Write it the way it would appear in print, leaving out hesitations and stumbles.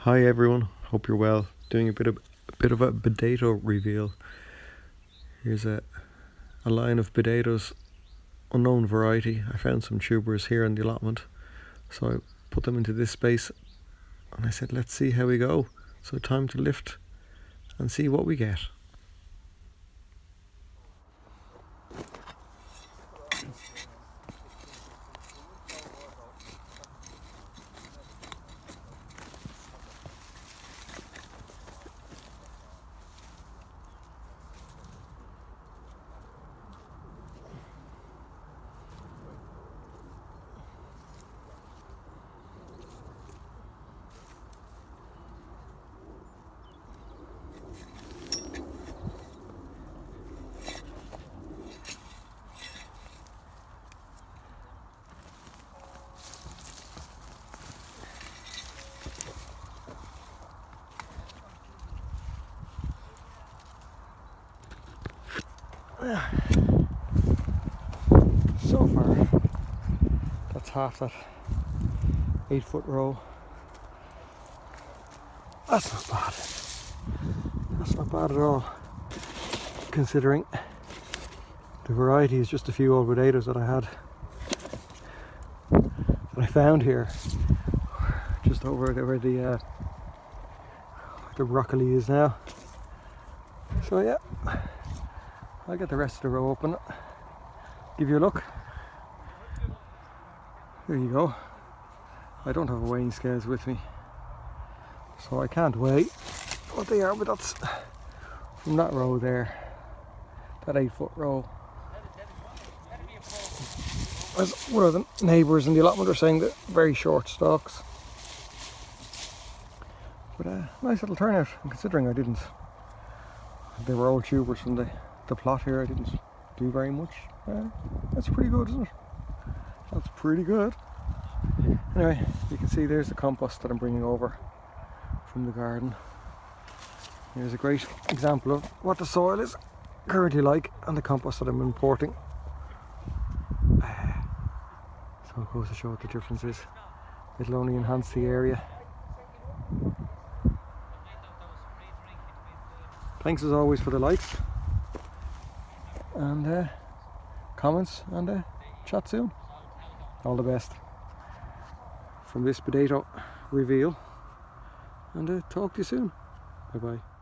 Hi everyone, hope you're well. Doing a bit of a potato reveal. Here's a line of potatoes, unknown variety. I found some tubers here in the allotment, so I put them into this space and I said let's see how we go. So time to lift and see what we get. So far, that's half that 8-foot row. That's not bad. That's not bad at all, considering the variety is just a few old potatoes that I found here, just over where the broccoli is now. So yeah, I'll get the rest of the row open, give you a look. There you go. I don't have a weighing scales with me, so I can't weigh what they are, but that's from that row there, that 8-foot row. As one of the neighbours in the allotment are saying, that very short stalks. But nice little turnout, and considering they were old tubers from the plot here, I didn't do very much. That's pretty good, isn't it? That's pretty good. Anyway, you can see there's the compost that I'm bringing over from the garden. Here's a great example of what the soil is currently like and the compost that I'm importing. So it goes to show what the difference is. It'll only enhance the area. Thanks as always for the likes and comments, and chat soon. All the best from this potato reveal, and talk to you soon. Bye bye.